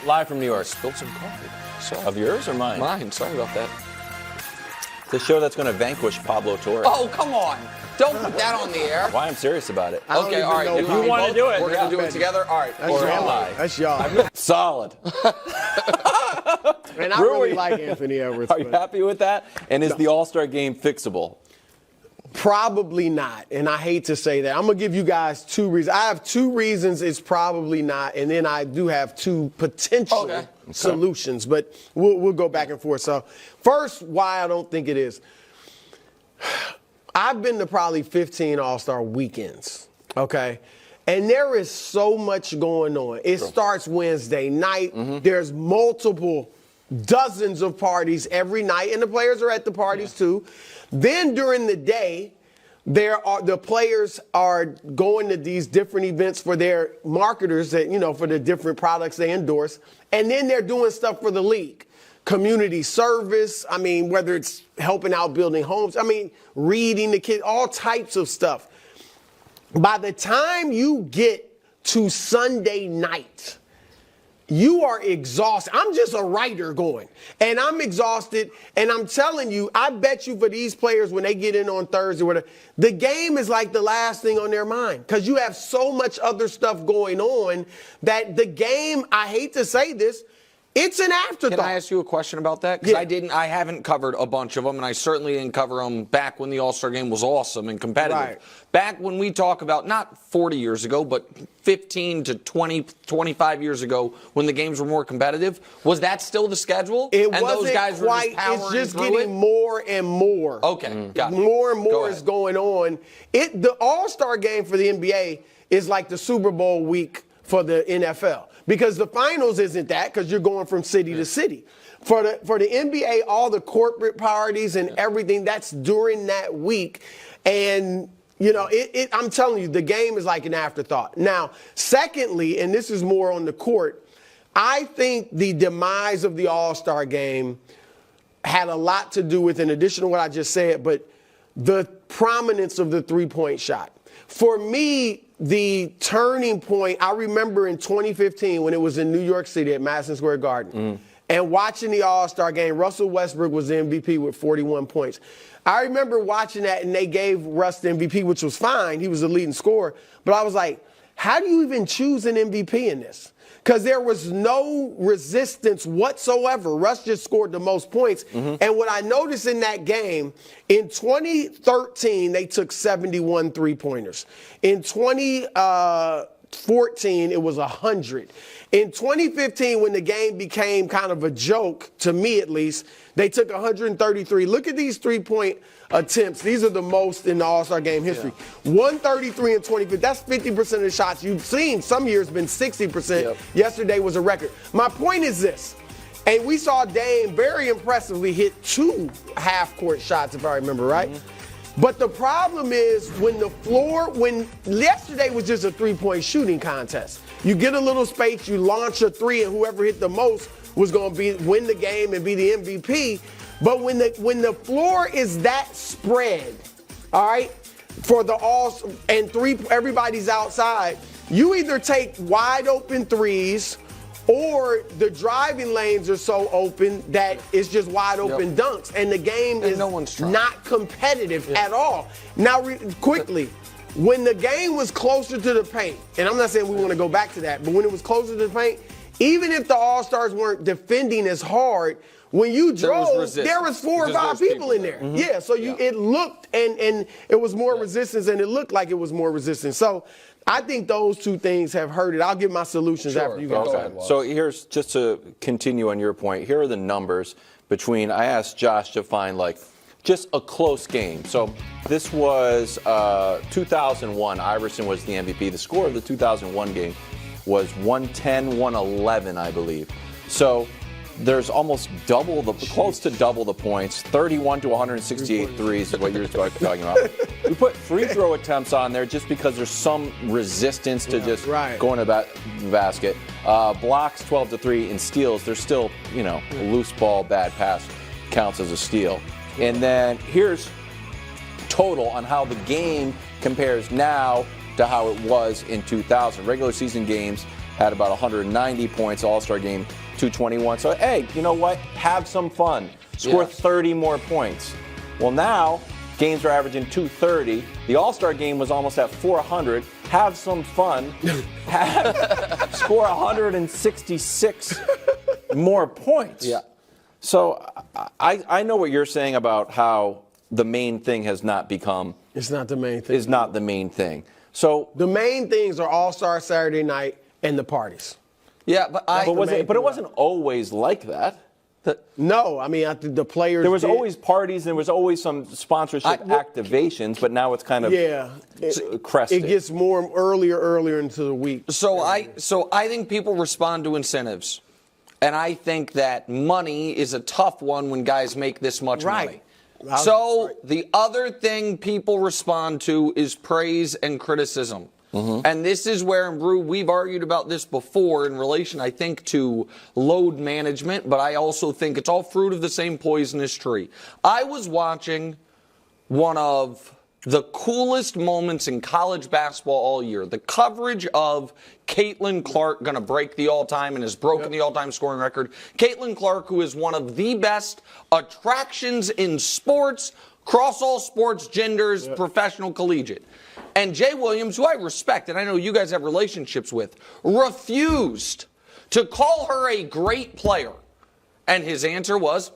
live from New York. Spilled some coffee. Sorry. Of yours or mine? Mine. Sorry about that. The show that's going to vanquish Pablo Torre. Oh, come on. Don't put that on the air. Why I'm serious about it. Okay, all right. If you want to do it, we're going to do it together. All right. That's or y'all. am I? That's y'all. Solid. And I really like Anthony Edwards. Are you happy with that? And is the All-Star game fixable? Probably not. And I hate to say that. I'm going to give you guys two reasons. I have two reasons it's probably not, and then I do have two potential solutions. But we'll go back and forth. So first, why I don't think it is. I've been to probably 15 All-Star weekends, okay? And there is so much going on. It starts Wednesday night. There's multiple dozens of parties every night, and the players are at the parties too. Then during the day, the players are going to these different events for their marketers that, for the different products they endorse. And then they're doing stuff for the league. Community service, whether it's helping out building homes, reading the kids, all types of stuff. By the time you get to Sunday night, you are exhausted. I'm just a writer going, and I'm exhausted, and I'm telling you, I bet you for these players when they get in on Thursday, whatever, the game is like the last thing on their mind because you have so much other stuff going on that the game, I hate to say this, it's an afterthought. Can I ask you a question about that? Because I haven't covered a bunch of them, and I certainly didn't cover them back when the All-Star game was awesome and competitive. Right. Back when we talk about, not 40 years ago, but 15 to 20, 25 years ago when the games were more competitive, was that still the schedule? It and wasn't those guys quite. Were just powering it's just through getting more and more. Okay, got it. More and more Go is ahead. going on. The All-Star game for the NBA is like the Super Bowl week for the NFL. Because the finals isn't that, because you're going from city to city. For the NBA, all the corporate parties and everything, that's during that week. And, I'm telling you, the game is like an afterthought. Now, secondly, and this is more on the court, I think the demise of the All-Star game had a lot to do with, in addition to what I just said, but the prominence of the three-point shot. For me, the turning point, I remember in 2015 when it was in New York City at Madison Square Garden, and watching the All-Star game, Russell Westbrook was the MVP with 41 points. I remember watching that, and they gave Russ the MVP, which was fine. He was the leading scorer. But I was like, how do you even choose an MVP in this? Because there was no resistance whatsoever. Russ just scored the most points. And what I noticed in that game, in 2013, they took 71 three-pointers. In 2014, it was 100. In 2015, when the game became kind of a joke, to me at least, they took 133. Look at these three-point attempts. These are the most in the All-Star game history. 133 and 20. That's 50% of the shots you've seen. Some years been 60%. Yesterday was a record. My point is this, and we saw Dame very impressively hit 2 half-court shots, if I remember right. But the problem is when yesterday was just a three-point shooting contest. You get a little space, you launch a three, and whoever hit the most was going to win the game and be the MVP. But when the floor is that spread, all right, for the everybody's outside, you either take wide open threes or the driving lanes are so open that it's just wide open dunks, and the game is not competitive at all. Now, quickly, when the game was closer to the paint, and I'm not saying we want to go back to that, but when it was closer to the paint, even if the All-Stars weren't defending as hard, when you drove, there was 4 or 5 people in there. Yeah, so it looked, and it was more resistance, and it looked like it was more resistance. So I think those two things have hurt it. I'll give my solutions after you guys. Okay. So here's, just to continue on your point, here are the numbers between, I asked Josh to find just a close game. So this was 2001. Iverson was the MVP. The score of the 2001 game was 110-111, I believe. So there's almost close to double the points. 31 to 168 threes is what you're talking about. We put free throw attempts on there just because there's some resistance to just going to the basket. Blocks 12 to 3, and steals, there's still, a loose ball, bad pass counts as a steal. And then here's total on how the game compares now to how it was in 2000. Regular season games had about 190 points. All-Star game, 221. So, hey, you know what? Have some fun. Score 30 more points. Well, now games are averaging 230. The All-Star game was almost at 400. Have some fun. Score 166 more points. Yeah. So I know what you're saying about how the main thing has not become. It's not the main thing. Is not the main thing. So the main things are All-Star Saturday night and the parties. Yeah, but it wasn't always like that. No, I mean, I think the players. There was did. always parties. There was always some sponsorship activations, but now it's kind of crested. It gets more earlier into the week. So I think people respond to incentives, and I think that money is a tough one when guys make this much money. So the other thing people respond to is praise and criticism. And this is where, and Brew, we've argued about this before in relation, I think, to load management, but I also think it's all fruit of the same poisonous tree. I was watching one of the coolest moments in college basketball all year. The coverage of Caitlin Clark going to break the all-time and has broken the all-time scoring record. Caitlin Clark, who is one of the best attractions in sports, across all sports, genders, professional, collegiate. And Jay Williams, who I respect, and I know you guys have relationships with, refused to call her a great player. And his answer was,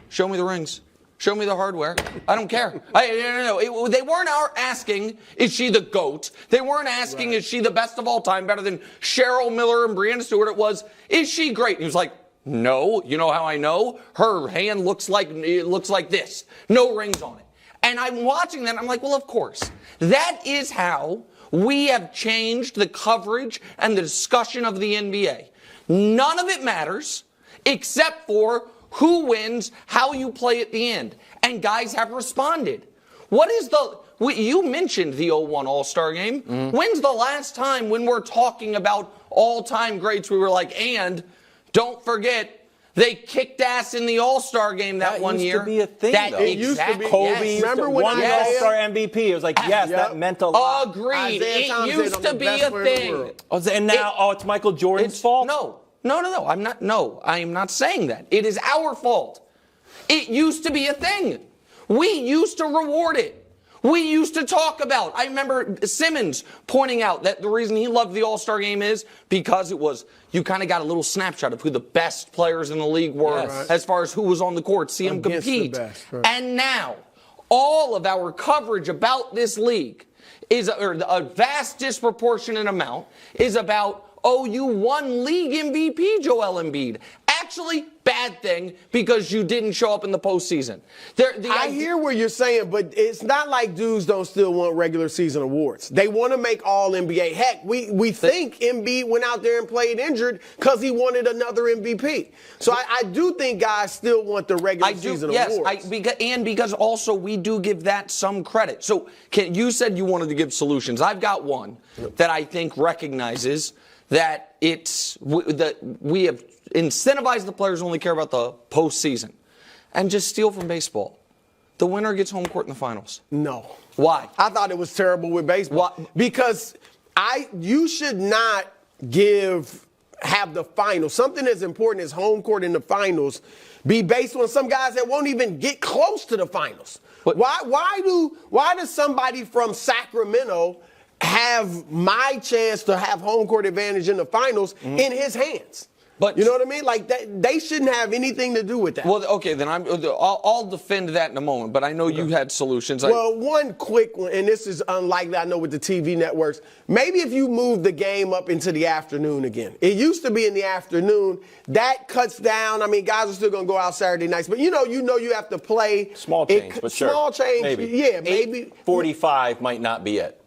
show me the rings. Show me the hardware. I don't care. No. They weren't asking, is she the GOAT? They weren't asking, is she the best of all time, better than Cheryl Miller and Breanna Stewart? It was, is she great? And he was like, no. You know how I know? Her hand looks like this. No rings on it. And I'm watching that, and I'm like, well, of course. That is how we have changed the coverage and the discussion of the NBA. None of it matters except for who wins, how you play at the end. And guys have responded. You mentioned the 01 All-Star game. When's the last time when we're talking about all-time greats we were like, and don't forget, they kicked ass in the All-Star game that one year. That used to be a thing, though. It used to be. Kobe Remember when won the All-Star MVP. It was like, yes, that meant a lot. Agreed. It used to be a thing. And now, it's Michael Jordan's fault? No. I am not saying that. It is our fault. It used to be a thing. We used to reward it. We used to talk about. I remember Simmons pointing out that the reason he loved the All-Star game is because it was, you kind of got a little snapshot of who the best players in the league were as far as who was on the court, see them compete. And now, all of our coverage about this league is, or a vast disproportionate amount, is about, oh, you won league MVP, Joel Embiid. Actually, bad thing because you didn't show up in the postseason. I hear what you're saying, but it's not like dudes don't still want regular season awards. They want to make all NBA. Heck, we think Embiid went out there and played injured because he wanted another MVP. So I do think guys still want the regular season awards. Because also we do give that some credit. So you said you wanted to give solutions. I've got one that I think recognizes that we have incentivized the players who only care about the postseason, and just steal from baseball. The winner gets home court in the finals. No. Why? I thought it was terrible with baseball. Why? Because you should not have the finals, something as important as home court in the finals, be based on some guys that won't even get close to the finals. But Why does somebody from Sacramento have my chance to have home court advantage in the finals in his hands? But you know what I mean? Like that, they shouldn't have anything to do with that. Well, okay, then I'll defend that in a moment. But I know you had solutions. Well, one quick one, and this is unlikely, I know, with the TV networks. Maybe if you move the game up into the afternoon again. It used to be in the afternoon. That cuts down. I mean, guys are still going to go out Saturday nights, but you know you have to play. Small change, but sure. Small change, maybe. Yeah, maybe. 8:45 might not be it.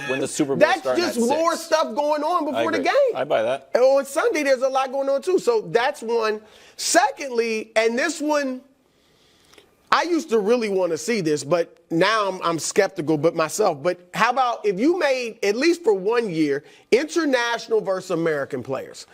When the Super Bowl That's starts just at 6. more stuff going on before the game. I buy that. And on Sunday, there's a lot going on, too. So that's one. Secondly, and this one, I used to really want to see this, but now I'm skeptical myself. But how about if you made, at least for 1 year, international versus American players?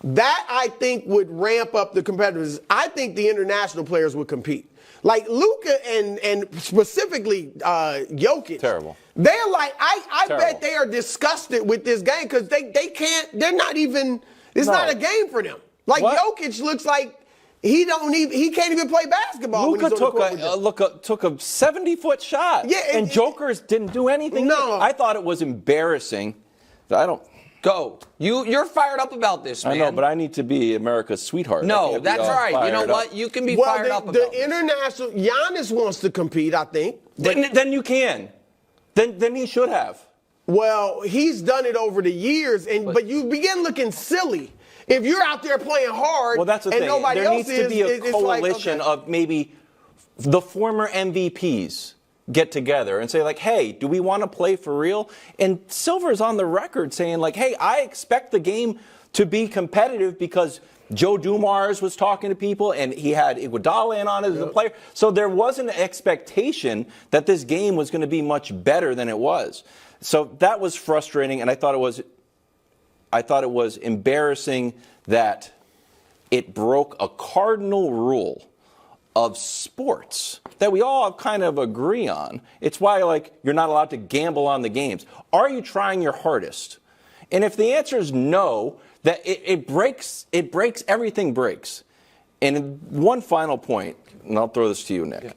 that I think would ramp up the competitiveness. I think the international players would compete. Like Luka and specifically Jokic. Terrible. They're like, I Terrible. bet they are disgusted with this game because they can't, they're not even, it's No. not a game for them. Like What? Jokic looks like he can't even play basketball. Luka when he's on the court with them. took a 70-foot shot. Yeah, and Jokers didn't do anything. No. I thought it was embarrassing. I don't. Go. You're fired up about this, man. I know, but I need to be America's sweetheart. I No, can't be that's all right. You know fired what? up. You can be Well, fired up about the this. international, Giannis wants to compete, I think. Then you can. Then he should have. Well, he's done it over the years, but you begin looking silly. If you're out there playing hard Well, that's the and thing. nobody There else needs to be a it's like, coalition okay. of maybe the former MVPs get together and say, like, hey, do we want to play for real? And Silver's on the record saying, like, hey, I expect the game to be competitive because Joe Dumars was talking to people and he had Iguodala in on it as a player. So there was an expectation that this game was going to be much better than it was. So that was frustrating, and I thought it was embarrassing that it broke a cardinal rule of sports that we all kind of agree on. It's why, like, you're not allowed to gamble on the games. Are you trying your hardest? And if the answer is no, that it breaks, everything breaks. And one final point, and I'll throw this to you, Nick. Yeah.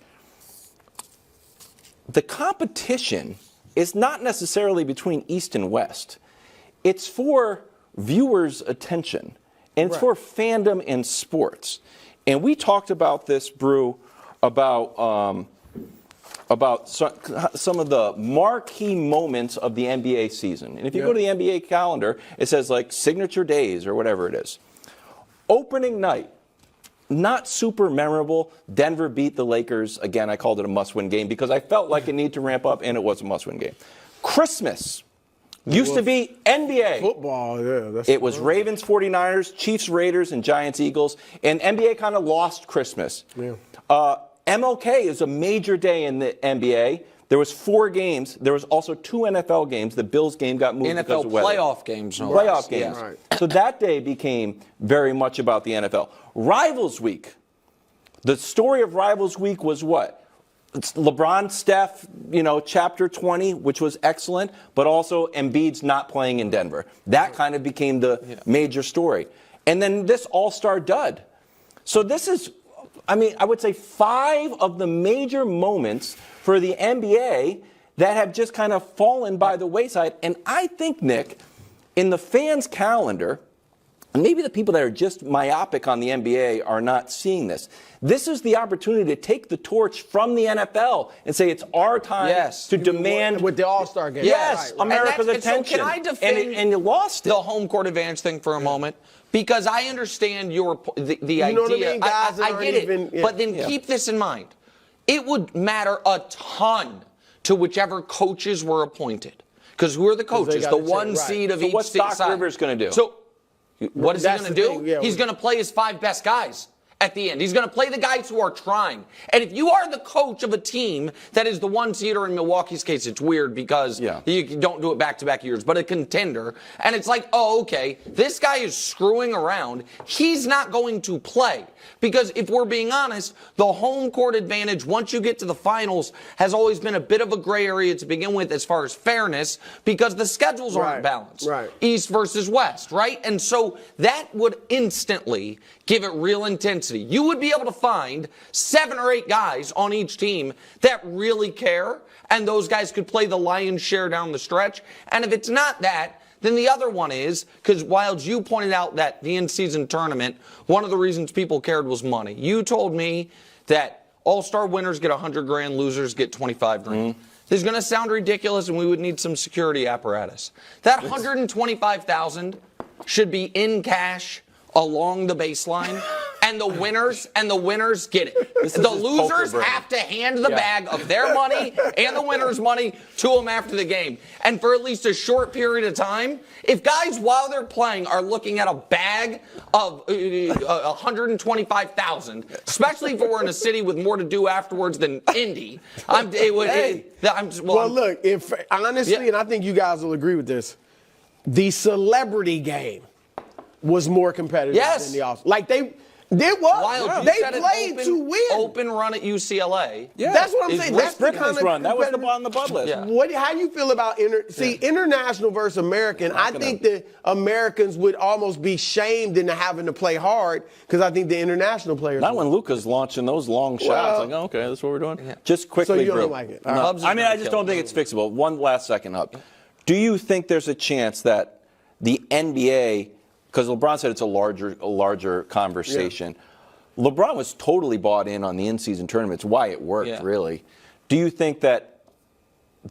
The competition is not necessarily between East and West. It's for viewers' attention, and it's for fandom in sports. And we talked about this, Brew, about some of the marquee moments of the NBA season. And if you go to the NBA calendar, it says like signature days or whatever it is. Opening night, not super memorable. Denver beat the Lakers. Again, I called it a must-win game because I felt like it needed to ramp up, and it was a must-win game. Christmas used to be NBA. Football, yeah. That's It was Ravens, 49ers, Chiefs, Raiders, and Giants, Eagles. And NBA kind of lost Christmas. Yeah. MLK is a major day in the NBA. There was 4 games. There was also 2 NFL games. The Bills game got moved because NFL of weather. playoff games. No Playoff less. games. Yeah. Right. So that day became very much about the NFL. Rivals Week. The story of Rivals Week was what? It's LeBron, Steph, chapter 20, which was excellent, but also Embiid's not playing in Denver. That kind of became the major story. And then this all-star dud. So this is, I would say 5 of the major moments for the NBA that have just kind of fallen by the wayside. And I think, Nick, in the fans' calendar, and maybe the people that are just myopic on the NBA are not seeing this. This is the opportunity to take the torch from the NFL and say it's our time to demand with the All-Star game. Yes, Right. America's And so attention. can I defend and you lost it. the home court advantage thing for a moment? Because I understand the idea. know what I mean? Guys that I aren't get it. even- yeah. But then keep this in mind. It would matter a ton to whichever coaches were appointed. Because who are the coaches? gotta The one check, right. seed of So each what's Doc side. Rivers gonna do? So what is he That's going to the do? thing, yeah. He's going to play his 5 best guys at the end. He's going to play the guys who are trying. And if you are the coach of a team that is the 1 seed, or in Milwaukee's case, it's weird because you don't do it back-to-back years, but a contender, and it's like, oh, okay, this guy is screwing around. He's not going to play. Because if we're being honest, the home court advantage, once you get to the finals, has always been a bit of a gray area to begin with as far as fairness, because the schedules aren't balanced. Right. East versus West, right? And so that would instantly give it real intensity. You would be able to find 7 or 8 guys on each team that really care, and those guys could play the lion's share down the stretch. And if it's not that, then the other one is, because Wilds, you pointed out that the in-season tournament, one of the reasons people cared was money. You told me that all-star winners get $100,000, losers get $25,000. This is going to sound ridiculous, and we would need some security apparatus. That $125,000 should be in cash along the baseline, and the winners get it. The losers have to hand the bag of their money and the winners' money to them after the game. And for at least a short period of time, if guys while they're playing are looking at a bag of $125,000, especially if we're in a city with more to do afterwards than Indy, Look, honestly, and I think you guys will agree with this, the celebrity game. was more competitive than the All-Star. Like they was. Wild, They played to win. Open run at UCLA. Yeah. That's what I'm saying. That's the kind of run. That was on the Bud list. Yeah. How do you feel about international versus American? I think that Americans would almost be shamed into having to play hard because I think the international players. Not when Luka's launching those long shots. Like, oh, okay, that's what we're doing. Yeah. Just quickly, so you Brew. don't like it? No. I mean, I just don't think it's fixable. One last second, Hub. Do you think there's a chance that the NBA, because LeBron said it's a larger conversation. Yeah. LeBron was totally bought in on the in-season tournament. It's why it worked, really. Do you think that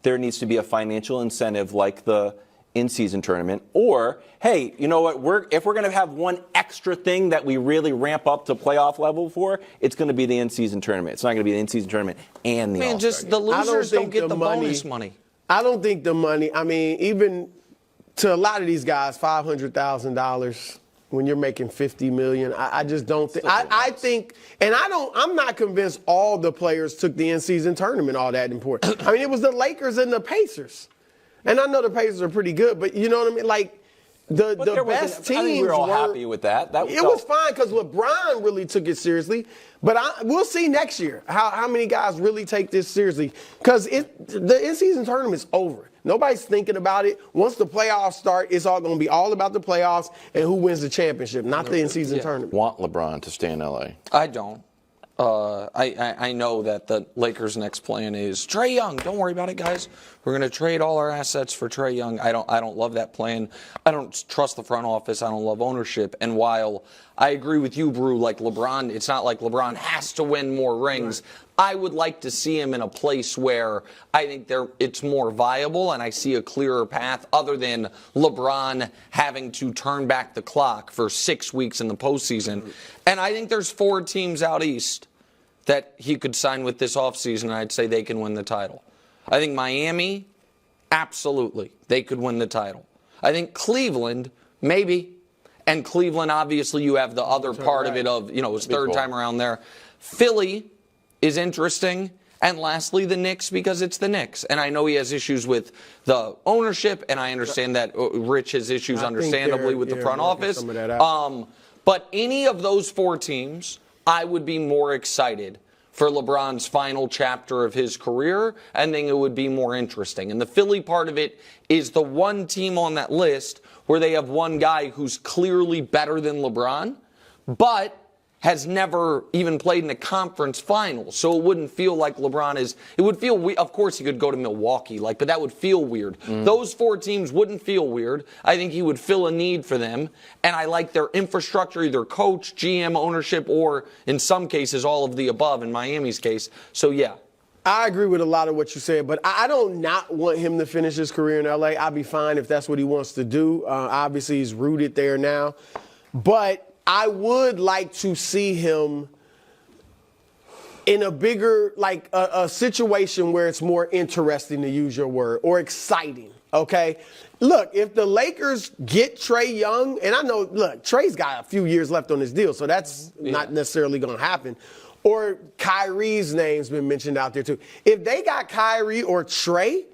there needs to be a financial incentive like the in-season tournament? Or, hey, you know what? If we're going to have one extra thing that we really ramp up to playoff level for, it's going to be the in-season tournament. It's not going to be the in-season tournament and the All-Star just game. the losers don't get the bonus money. I don't think the money. I mean, even to a lot of these guys, $500,000. When you're making $50 million, I just don't think. I think, and I'm not convinced all the players took the in-season tournament all that important. I mean, it was the Lakers and the Pacers, and I know the Pacers are pretty good, but you know what I mean. Like the best teams. I think we were all happy with that. It was fine because LeBron really took it seriously. But we'll see next year how many guys really take this seriously because the in-season tournament's over. Nobody's thinking about it. Once the playoffs start, it's all going to be all about the playoffs and who wins the championship, not the in-season tournament. Want LeBron to stay in LA? I don't. I know that the Lakers' next plan is Trae Young. Don't worry about it, guys. We're going to trade all our assets for Trae Young. I don't love that plan. I don't trust the front office. I don't love ownership. And while I agree with you, Brew, like LeBron, it's not like LeBron has to win more rings. Right. I would like to see him in a place where I think it's more viable and I see a clearer path other than LeBron having to turn back the clock for 6 weeks in the postseason. And I think there's 4 teams out east that he could sign with this offseason, and I'd say they can win the title. I think Miami, absolutely, they could win the title. I think Cleveland, maybe. And Cleveland, obviously, you have the other part of it of, his third time around there. Philly is interesting. And lastly, the Knicks, because it's the Knicks. And I know he has issues with the ownership, and I understand that Rich has issues, understandably, with the front office. But any of those 4 teams, I would be more excited for LeBron's final chapter of his career, and think it would be more interesting. And the Philly part of it is the one team on that list where they have one guy who's clearly better than LeBron, but has never even played in a conference final. So it wouldn't feel like LeBron is, it would feel, of course he could go to Milwaukee, but that would feel weird. Those 4 teams wouldn't feel weird. I think he would fill a need for them. And I like their infrastructure, either coach, GM, ownership, or in some cases, all of the above in Miami's case. So yeah. I agree with a lot of what you said, but I don't not want him to finish his career in LA. I'd be fine if that's what he wants to do. Obviously, he's rooted there now. But I would like to see him in a bigger, like a situation where it's more interesting, to use your word, or exciting, okay? Look, if the Lakers get Trae Young, and I know, look, Trae's got a few years left on his deal, so that's not necessarily going to happen. Or Kyrie's name's been mentioned out there too. If they got Kyrie or Trae,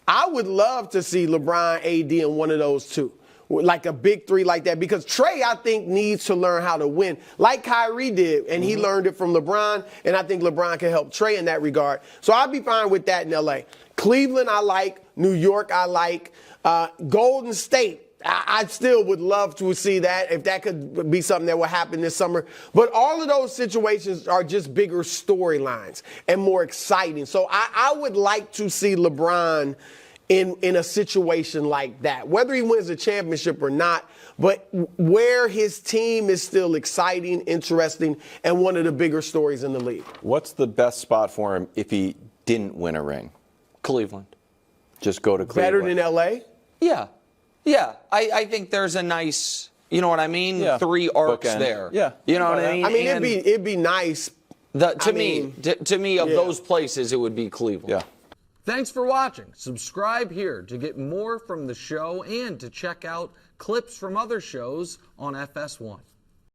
I would love to see LeBron, AD, and one of those two. Like a big 3 like that, because Trae, I think, needs to learn how to win like Kyrie did, and he learned it from LeBron, and I think LeBron can help Trae in that regard. So I'd be fine with that in L.A. Cleveland, I like. New York, I like. Golden State, I still would love to see that, if that could be something that will happen this summer. But all of those situations are just bigger storylines and more exciting. So I would like to see LeBron in a situation like that, whether he wins a championship or not, but where his team is still exciting, interesting, and one of the bigger stories in the league. What's the best spot for him if he didn't win a ring? Cleveland. Just go to Cleveland. Better than L.A.? Yeah. Yeah. I think there's a nice, you know what I mean? Yeah. 3 arcs there. Yeah. You know what I mean? I mean, it'd be nice. To me, of those places, it would be Cleveland. Yeah. Thanks for watching. Subscribe here to get more from the show and to check out clips from other shows on FS1.